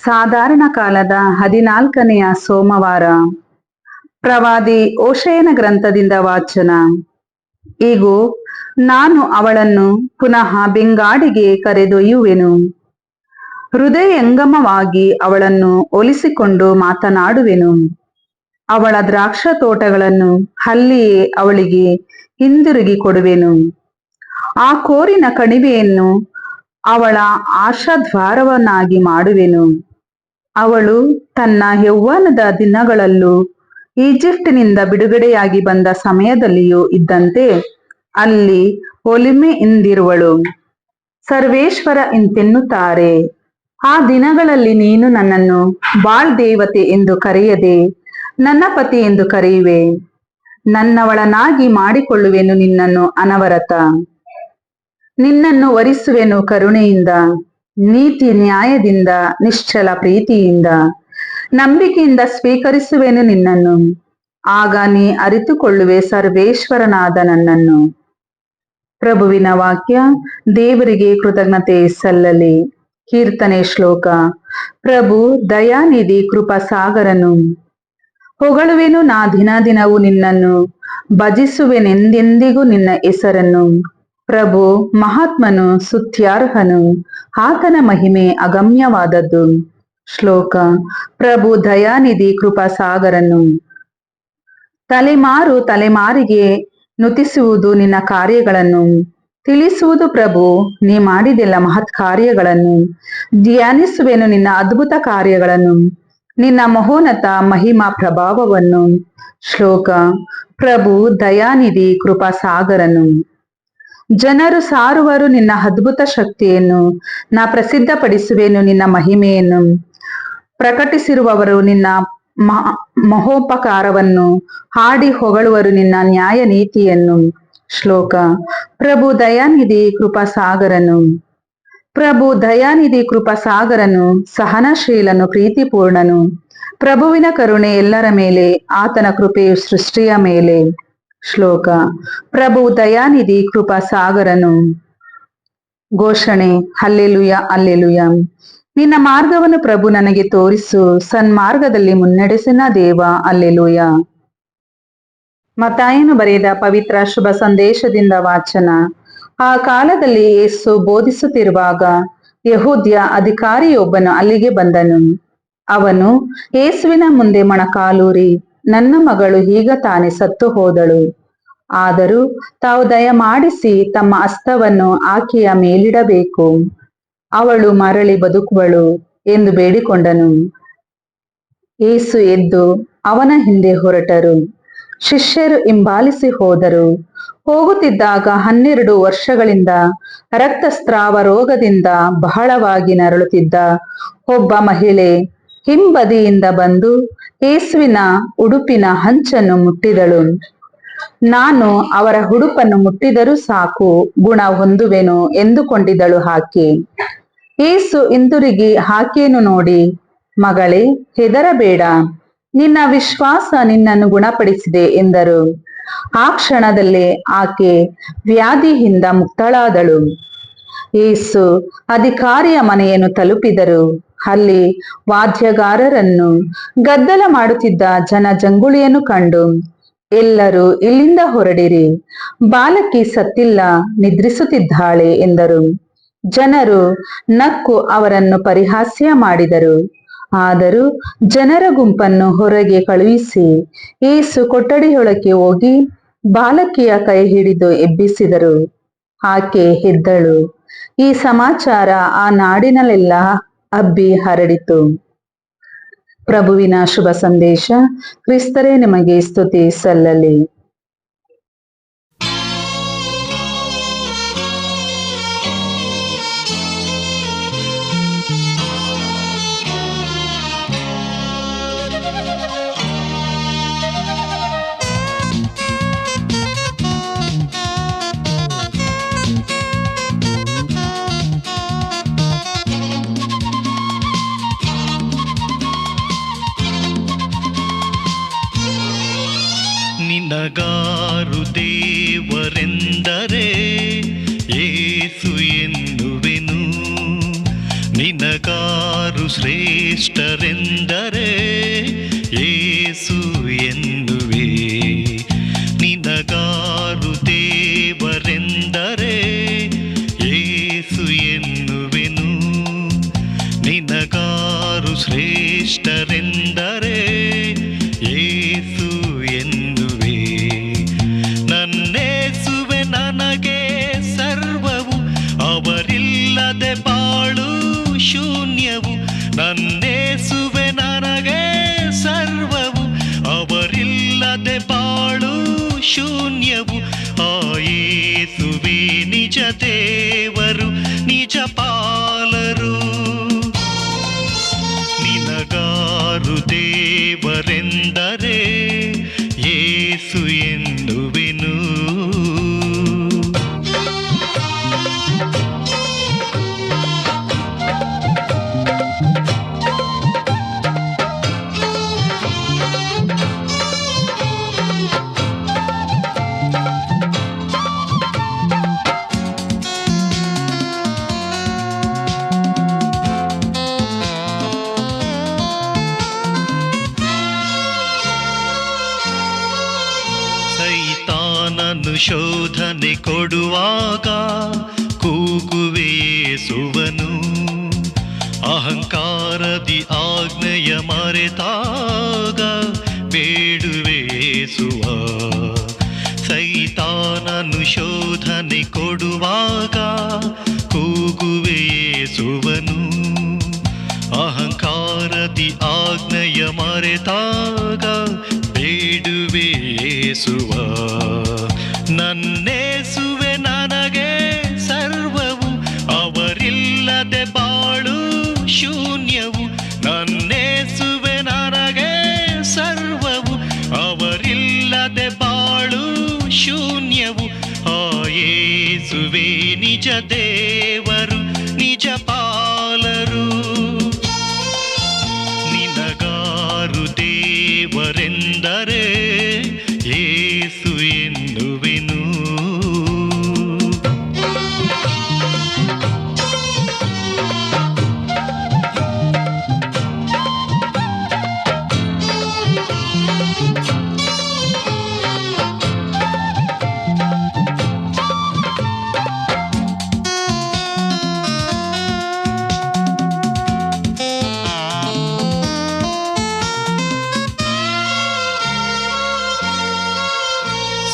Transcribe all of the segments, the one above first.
ಸಾಧಾರಣ ಕಾಲದ 14ನೆಯ ಸೋಮವಾರ. ಪ್ರವಾದಿ ಓಶಯನ ಗ್ರಂಥದಿಂದ ವಾಚನ. ಈಗೂ ನಾನು ಅವಳನ್ನು ಪುನಃ ಬೆಂಗಾಡಿಗೆ ಕರೆದೊಯ್ಯುವೆನು. ಹೃದಯಂಗಮವಾಗಿ ಅವಳನ್ನು ಒಲಿಸಿಕೊಂಡು ಮಾತನಾಡುವೆನು. ಅವಳ ದ್ರಾಕ್ಷ ತೋಟಗಳನ್ನು ಅಲ್ಲಿಯೇ ಅವಳಿಗೆ ಹಿಂದಿರುಗಿ ಕೊಡುವೆನು. ಆ ಕೋರಿನ ಕಣಿವೆಯನ್ನು ಅವಳ ಆಶಾದ್ವಾರವನ್ನಾಗಿ ಮಾಡುವೆನು. ಅವಳು ತನ್ನ ಯೌವನದ ದಿನಗಳಲ್ಲೂ ಈಜಿಪ್ಟಿನಿಂದ ಬಿಡುಗಡೆಯಾಗಿ ಬಂದ ಸಮಯದಲ್ಲಿಯೂ ಇದ್ದಂತೆ ಅಲ್ಲಿ ಒಲಿಮೆಯಿಂದಿರುವಳು. ಸರ್ವೇಶ್ವರ ಇಂತೆನ್ನುತ್ತಾರೆ, ಆ ದಿನಗಳಲ್ಲಿ ನೀನು ನನ್ನನ್ನು ಬಾಳ್ ದೇವತೆ ಎಂದು ಕರೆಯದೆ ನನ್ನ ಪತಿ ಎಂದು ಕರೆಯುವೆ. ನನ್ನವಳನಾಗಿ ಮಾಡಿಕೊಳ್ಳುವೆನು ನಿನ್ನನ್ನು ಅನವರತ. ನಿನ್ನನ್ನು ವರಿಸುವೆನು ಕರುಣೆಯಿಂದ, ನೀತಿ ನ್ಯಾಯದಿಂದ, ನಿಶ್ಚಲ ಪ್ರೀತಿಯಿಂದ, ನಂಬಿಕೆಯಿಂದ ಸ್ವೀಕರಿಸುವೆನು ನಿನ್ನನ್ನು. ಆಗ ನೀ ಅರಿತುಕೊಳ್ಳುವೆ ಸರ್ವೇಶ್ವರನಾದ ನನ್ನನ್ನು. ಪ್ರಭುವಿನ ವಾಕ್ಯ. ದೇವರಿಗೆ ಕೃತಜ್ಞತೆ ಸಲ್ಲಲಿ. ಕೀರ್ತನೆ ಶ್ಲೋಕ. ಪ್ರಭು ದಯಾನಿಧಿ ಕೃಪಾಸಾಗರನು. ಹೊಗಳುವೆನು ನಾ ದಿನ ದಿನವೂ ನಿನ್ನನ್ನು, ಭಜಿಸುವೆನೆಂದೆಂದಿಗೂ ನಿನ್ನ ಹೆಸರನ್ನು. ಪ್ರಭು ಮಹಾತ್ಮನು, ಸ್ತುತ್ಯಾರ್ಹನು, ಆತನ ಮಹಿಮೆ ಅಗಮ್ಯವಾದದ್ದು. ಶ್ಲೋಕ. ಪ್ರಭು ದಯಾನಿಧಿ ಕೃಪಾಸಾಗರನು. ತಲೆಮಾರು ತಲೆಮಾರಿಗೆ ನುತಿಸುವುದು ನಿನ್ನ ಕಾರ್ಯಗಳನ್ನು, ತಿಳಿಸುವುದು ಪ್ರಭು ನೀ ಮಾಡಿದೆಲ್ಲ ಮಹತ್ ಕಾರ್ಯಗಳನ್ನು. ಧ್ಯಾನಿಸುವೆನು ನಿನ್ನ ಅದ್ಭುತ ಕಾರ್ಯಗಳನ್ನು, ನಿನ್ನ ಮಹೋನ್ನತ ಮಹಿಮಾ ಪ್ರಭಾವವನ್ನು. ಶ್ಲೋಕ. ಪ್ರಭು ದಯಾನಿಧಿ ಕೃಪಾಸಾಗರನು. ಜನರು ಸಾರುವರು ನಿನ್ನ ಅದ್ಭುತ ಶಕ್ತಿಯನ್ನು, ನಾ ಪ್ರಸಿದ್ಧಪಡಿಸುವೆನು ನಿನ್ನ ಮಹಿಮೆಯನ್ನು. ಪ್ರಕಟಿಸಿರುವವರು ನಿನ್ನ ಮಹೋಪಕಾರವನ್ನು, ಹಾಡಿ ಹೊಗಳುವರು ನಿನ್ನ ನ್ಯಾಯ ನೀತಿಯನ್ನು. ಶ್ಲೋಕ. ಪ್ರಭು ದಯಾನಿಧಿ ಕೃಪಾಸಾಗರನು. ಪ್ರಭು ದಯಾನಿಧಿ ಕೃಪಾಸಾಗರನು, ಸಹನಶೀಲನು, ಪ್ರೀತಿಪೂರ್ಣನು. ಪ್ರಭುವಿನ ಕರುಣೆ ಎಲ್ಲರ ಮೇಲೆ, ಆತನ ಕೃಪೆಯು ಸೃಷ್ಟಿಯ ಮೇಲೆ. ಶ್ಲೋಕ. ಪ್ರಭು ದಯಾನಿಧಿ ಕೃಪಾಸಾಗರನು. ಘೋಷಣೆ. Hallelujah, hallelujah. ನಿನ್ನ ಮಾರ್ಗವನ್ನು ಪ್ರಭು ನನಗೆ ತೋರಿಸು, ಸನ್ಮಾರ್ಗದಲ್ಲಿ ಮುನ್ನಡೆಸಿನ ದೇವ. ಹಲ್ಲೆಲೂಯ. ಮತ್ತಾಯನು ಬರೆದ ಪವಿತ್ರ ಶುಭ ಸಂದೇಶದಿಂದ ವಾಚನ. ಆ ಕಾಲದಲ್ಲಿ ಯೇಸು ಬೋಧಿಸುತ್ತಿರುವಾಗ ಯಹೂದ್ಯ ಅಧಿಕಾರಿಯೊಬ್ಬನು ಅಲ್ಲಿಗೆ ಬಂದನು. ಅವನು ಯೇಸುವಿನ ಮುಂದೆ ಮೊಣಕಾಲೂರಿ, ನನ್ನ ಮಗಳು ಈಗ ತಾನೇ ಸತ್ತು ಹೋದಳು. ಆದರೂ ತಾವು ದಯಮಾಡಿಸಿ ತಮ್ಮ ಹಸ್ತವನ್ನು ಆಕೆಯ ಮೇಲಿಡಬೇಕು, ಅವಳು ಮರಳಿ ಬದುಕುವಳು ಎಂದು ಬೇಡಿಕೊಂಡನು. ಯೇಸು ಎದ್ದು ಅವನ ಹಿಂದೆ ಹೊರಟರು. ಶಿಷ್ಯರು ಹಿಂಬಾಲಿಸಿ ಹೋದರು. ಹೋಗುತ್ತಿದ್ದಾಗ 12 ವರ್ಷಗಳಿಂದ ರಕ್ತಸ್ರಾವ ರೋಗದಿಂದ ಬಹಳವಾಗಿ ನರಳುತ್ತಿದ್ದ ಒಬ್ಬ ಮಹಿಳೆ ಹಿಂಬದಿಯಿಂದ ಬಂದು ಯೇಸುವಿನ ಉಡುಪಿನ ಅಂಚನ್ನು ಮುಟ್ಟಿದಳು. ನಾನು ಅವರ ಉಡುಪನ್ನು ಮುಟ್ಟಿದರೂ ಸಾಕು, ಗುಣ ಹೊಂದುವೆನು ಎಂದುಕೊಂಡಿದ್ದಳು ಆಕೆ. ಯೇಸು ಹಿಂದಿರುಗಿ ಆಕೆಯನ್ನು ನೋಡಿ, ಮಗಳೇ, ಹೆದರಬೇಡ, ನಿನ್ನ ವಿಶ್ವಾಸ ನಿನ್ನನ್ನು ಗುಣಪಡಿಸಿದೆ ಎಂದರು. ಆ ಕ್ಷಣದಲ್ಲೇ ಆಕೆ ವ್ಯಾಧಿಯಿಂದ ಮುಕ್ತಳಾದಳು. ಯೇಸು ಅಧಿಕಾರಿಯ ಮನೆಯನ್ನು ತಲುಪಿದರು. ಅಲ್ಲಿ ವಾದ್ಯಗಾರರನ್ನು, ಗದ್ದಲ ಮಾಡುತ್ತಿದ್ದ ಜನಜಂಗುಳಿಯನ್ನು ಕಂಡು, ಎಲ್ಲರೂ ಇಲ್ಲಿಂದ ಹೊರಡಿರಿ, ಬಾಲಕಿ ಸತ್ತಿಲ್ಲ, ನಿದ್ರಿಸುತ್ತಿದ್ದಾಳೆ ಎಂದರು. ಜನರು ನಕ್ಕು ಅವರನ್ನು ಪರಿಹಾಸ್ಯ ಮಾಡಿದರು. ಆದರೂ ಜನರ ಗುಂಪನ್ನು ಹೊರಗೆ ಕಳುಹಿಸಿ ಯೇಸು ಕೊಠಡಿಯೊಳಕ್ಕೆ ಹೋಗಿ ಬಾಲಕಿಯ ಕೈ ಹಿಡಿದು ಎಬ್ಬಿಸಿದರು. ಆಕೆ ಎದ್ದಳು. ಈ ಸಮಾಚಾರ ಆ ನಾಡಿನಲ್ಲೆಲ್ಲ ಹಬ್ಬಿ ಹರಡಿತು. ಪ್ರಭುವಿನ ಶುಭ ಸಂದೇಶ. ಕ್ರಿಸ್ತರೇ ನಿಮಗೆ ಸ್ತುತಿ ಸಲ್ಲಲಿ. ನಿನಗಾರು ದೇವರೆಂದರೆ ಯೇಸು ಎನ್ನುವೆನು, ನಿನಗಾರು ಶ್ರೇಷ್ಠರೆಂದರೆ ಯೇಸು ಎನ್ನುವೆ. ನಿನಗಾರು ದೇವರೆಂದರೆ ಯೇಸು ಎನ್ನುವೆನು. ನಿನಗಾರು ಶ್ರೇಷ್ಠರೆಂದರೆ ಯೇಸು ಎನ್ನುವೆ. ನನ್ನೇಸುವೆ ನನಗೆ ಸರ್ವವು, ಅವರಿಲ್ಲದೆ ಬಾಳು ಶೂನ್ಯವು. ನನ್ನೇಸುವೆ ನನಗೆ ಸರ್ವವು, ಅವರಿಲ್ಲದೆ ಬಾಳು ಶೂನ್ಯವು. ಆ ಯೇಸುವೇ ನಿಜ ದೇವರು, ನಿಜ ಪಾಲರು. ನಿನಗಾರು ದೇವರೆಂದರೆ ಯೇಸು ಎನ್ನುವೆನು. ಸೈತಾನನು ಶೋಧನೆ ಕೊಡುವಾಗ ಕೂಗುವೆ ಯೇಸುವನು. ಅಹಂಕಾರದಿ ಆಜ್ಞೆಯ ಮರೆತಾಗ ಬೇಡುವೆ ಯೇಸುವ. ಸೈತಾನನು ಶೋಧನೆ ಕೊಡುವಾಗ ಕೂಗುವೆ ಯೇಸುವನು. ಅಹಂಕಾರದಿ ಆಜ್ಞೆಯ ಮರೆತಾಗ ಬೇಡುವೆ ಯೇಸುವ. ನನ್ನೇಸುವೆ ನನಗೆ ಸರ್ವವು, ಅವರಿಲ್ಲದೆ ಬಾಳು ಶೂನ್ಯವು. ನನ್ನೇಸುವೆ ನನಗೆ ಸರ್ವವು, ಅವರಿಲ್ಲದೆ ಬಾಳು ಶೂನ್ಯವು. ಆ ಯೇಸುವೇ ನಿಜ ದೇವರು, ನಿಜ ಪಾಲರು. ನಿನಗಾರು ದೇವರೆಂದರೆ ಯೇಸು ಎನ್ನುವೆನು.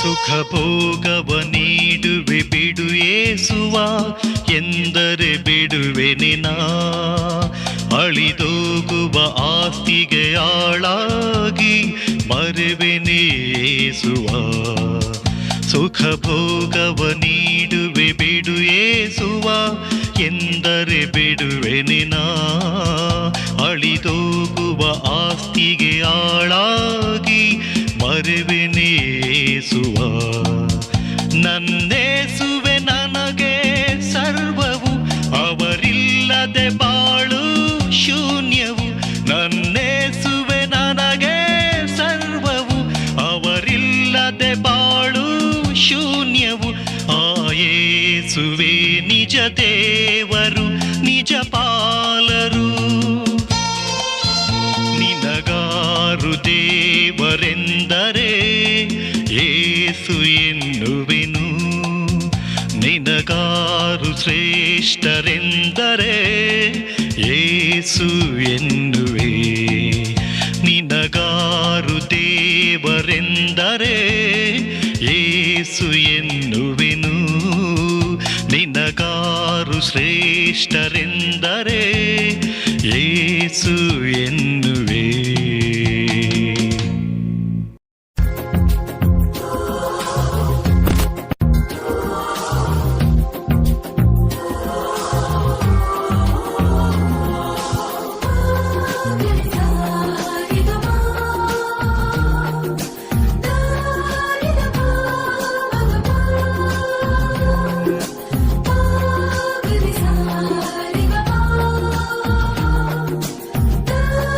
ಸುಖ ಭೋಗವ ನೀಡುವೆ ಬಿಡು ಯೇಸುವ ಎಂದರೆ ಬಿಡುವೆ ನಿನ. ಅಳಿದೋಗುವ ಆಸ್ತಿಗೆ ಆಳಾಗಿ ಮರೆವೆನೆ ಯೇಸುವ. ಸುಖ ಭೋಗವ ನೀಡುವೆ ಬಿಡು ಯೇಸುವ ಎಂದರೆ ಬಿಡುವೆ ನಿನ. ಅಳಿದೋಗುವ ಆಸ್ತಿಗೆ ಆಳಾಗಿ ಮರೆವೆನೆ ಯೇಸುವ. ನನ್ನೇಸುವೆ ನನಗೆ ಸರ್ವವು, ಅವರಿಲ್ಲದೆ ಬಾಳು ಶೂನ್ಯವು. ನನ್ನೇಸುವೆ ನನಗೆ ಸರ್ವವು, ಅವರಿಲ್ಲದೆ ಬಾಳು ಶೂನ್ಯವು. ಆ ಯೇಸುವೇ ನಿಜ ದೇವರು, ನಿಜ ಪಾಲರು. ನಿನಗಾರು ದೇವರೆಂದರೆ ಯೇಸು ಎನ್ನುವೆನು. ನಿನಗಾರು ಶ್ರೇಷ್ಠರೆಂದರೆ ಯೇಸು ಎನ್ನುವೆ. ನಿನಗಾರು ದೇವರೆಂದರೆ ಯೇಸು ಎನ್ನುವೆನು. ನಿನಗಾರು ಶ್ರೇಷ್ಠರೆಂದರೆ ಯೇಸು ಎನ್ನುವೆ. Da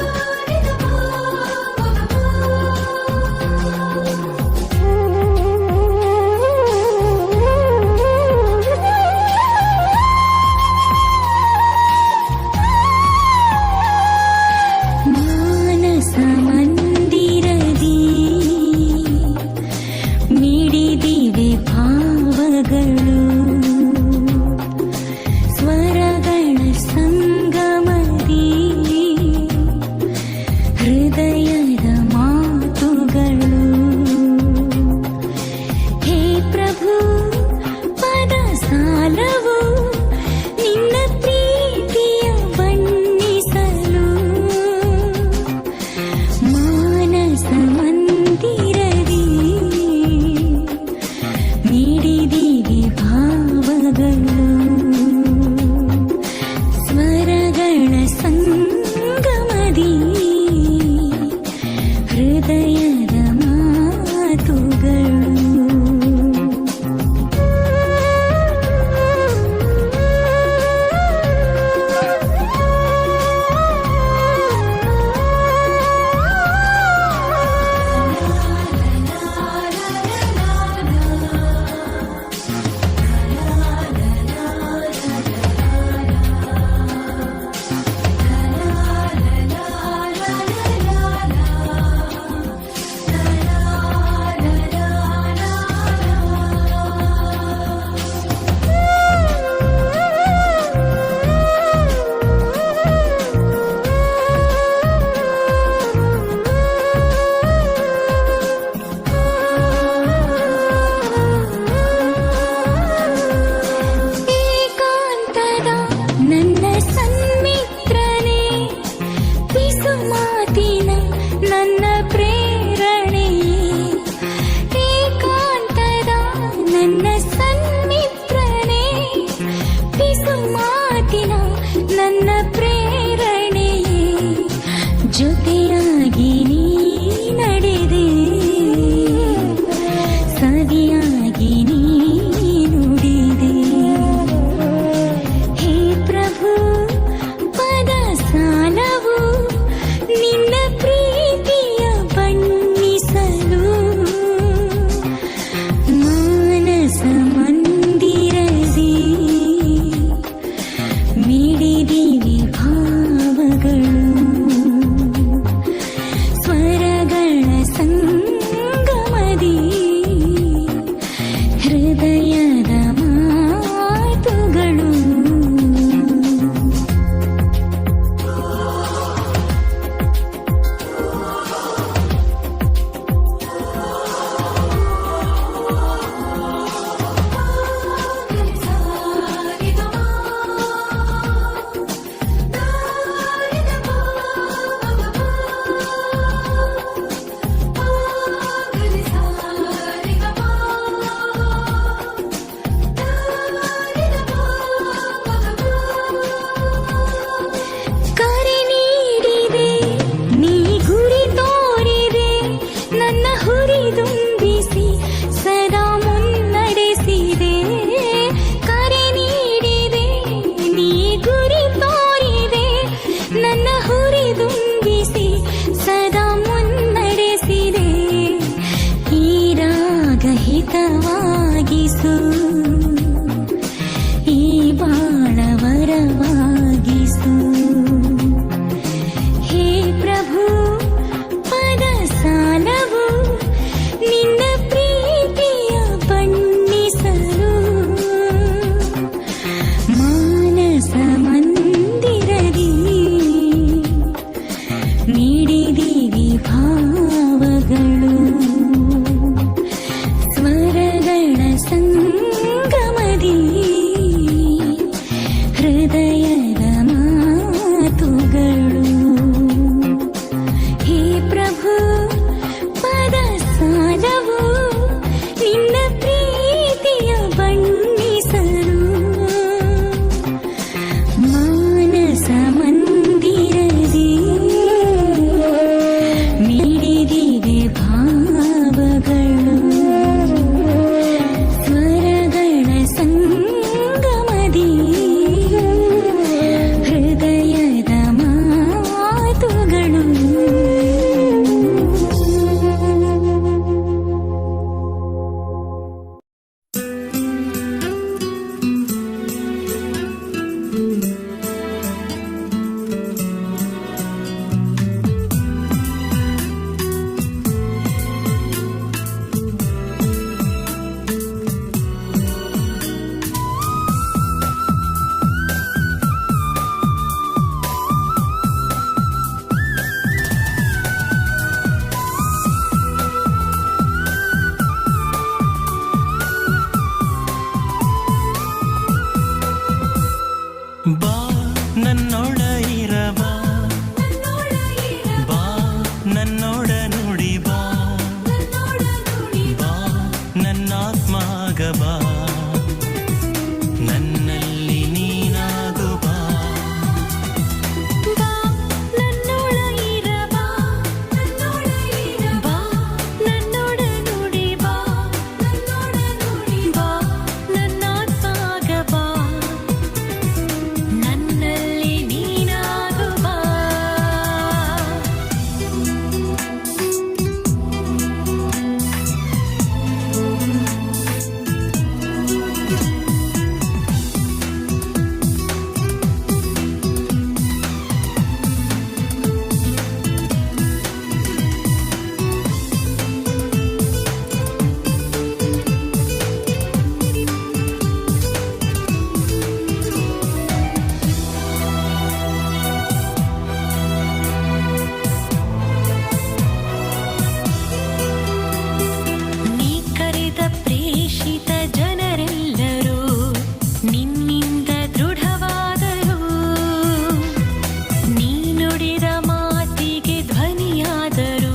ನುಡಿದ ಮಾತಿಗೆ ಧ್ವನಿಯಾದರು,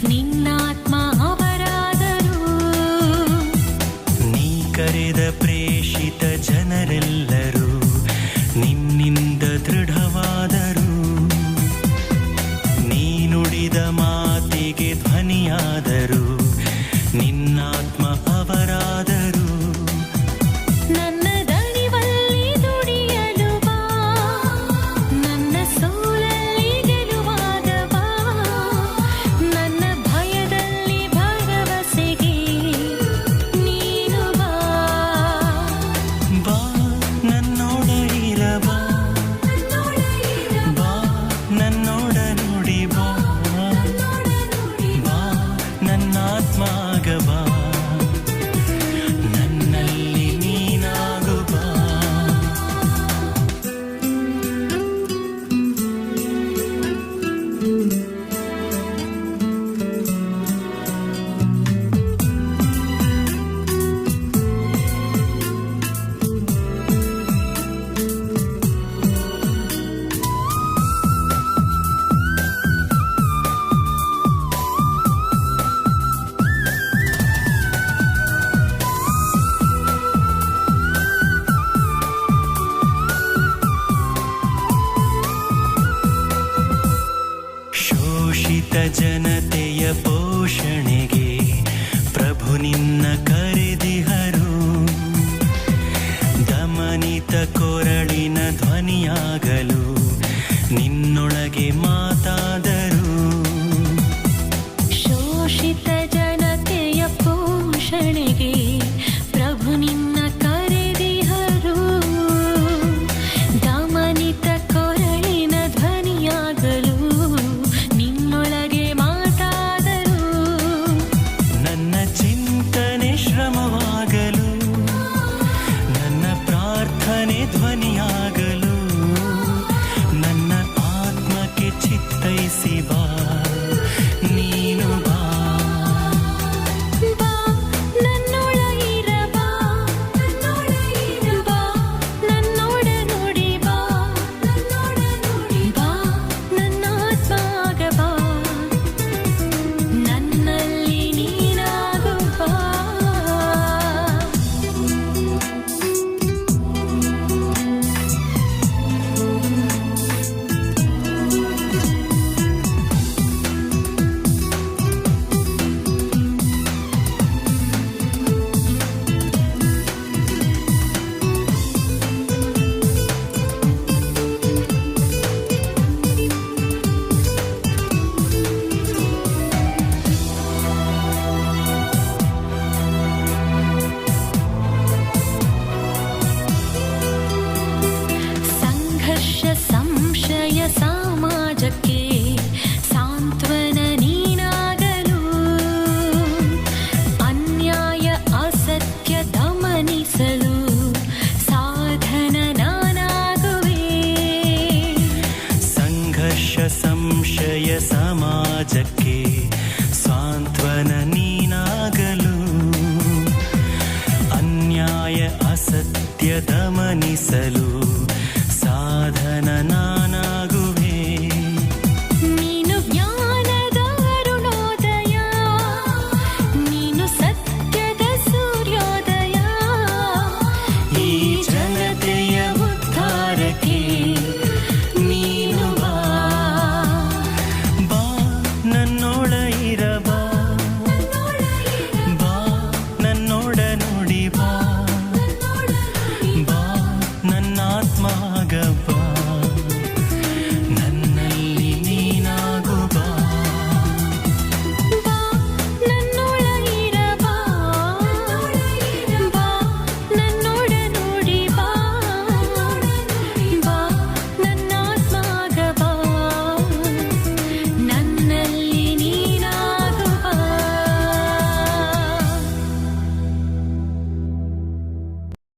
ನಿನ್ನಾತ್ಮ ಅವರಾದರು. ನೀ ಕರೆದ ಪ್ರೇಷಿತ ಜನರೆಲ್ಲರೂ ನಿನ್ನಿಂದ ದೃಢವಾದರು. ನೀ ನುಡಿದ ಮಾತಿಗೆ ಧ್ವನಿಯಾದರು, ನಿನ್ನಾತ್ಮ ಅವರಾದರು. ನನ್ನ ದಣಿವಲ್ಲಿ ದುಡಿಯಲು ಬಾ, ನನ್ನ ಸೋಲಲ್ಲಿ ಗೆಲುವಾಗ ಬಾ, ನನ್ನ ಭಯದಲ್ಲಿ ಭರವಸೆಗೆ ನೀನು ಬಾ. ಬಾ ನನ್ನೋಡ ಇರಬಾ, ಬಾ ನನ್ನೋಡ ನುಡಿ ಬಾ, ಬಾ ನನ್ನಾತ್ಮಾಗ ಬಾ, ನನ್ನಲ್ಲಿ ನೀನಾಗು ಬಾ. ಶೋಷಿತ ಜನತೆಯ ಪೋಷಣೆಗೆ ಪ್ರಭು ನಿನ್ನ ಕರೆದಿಹರು. ದಮನಿತ ಕೊರಳಿನ ಧ್ವನಿಯಾಗಲು ನಿನ್ನೊಳಗೆ ಮಾತಾದರು. ಶೋಷಿತ ಜನತೆಯ ಪೋಷಣೆಗೆ ಪ್ರಭು ನಿನ್ನ ಕರೆದಿಹರು. ದಮನಿತ ಕೊರಳಿನ ಧ್ವನಿಯಾಗಲು ನಿನ್ನೊಳಗೆ ಮಾತಾದರು. ನನ್ನ ಚಿಂತನೆ ಶ್ರಮವಾಗಲು, ನನ್ನ ಪ್ರಾರ್ಥನೆ ಧ್ವನಿಯಾಗಲು, ನನ್ನ ಆತ್ಮಕ್ಕೆ ಚಿತ್ತೈಸಿ ಬಾ, ನೀನು ಬಾ. ಬಾ ನನ್ನೊಳಗಿರ ಬಾ, ಬಾ ನನ್ನೊಡ ನುಡಿ ಬಾ, ಬಾ ನನ್ನಾತ್ಮಾಗ ಬಾ, ನನ್ನಲ್ಲಿ ನೀನಾಗು ಬಾ. ಸಂಘರ್ಷ ಸಂಶಯ ಸಮಾಜಕ್ಕೆ ಸಾಂತ್ವನ ನೀನಾಗಲು, ಅನ್ಯಾಯ ಅಸತ್ಯ ದಮನಿಸಲು ಸಾಧನ ನಾನಾಗುವೆ. ಸಂಘರ್ಷ ಸಂಶಯ ಸಮಾಜಕ್ಕೆ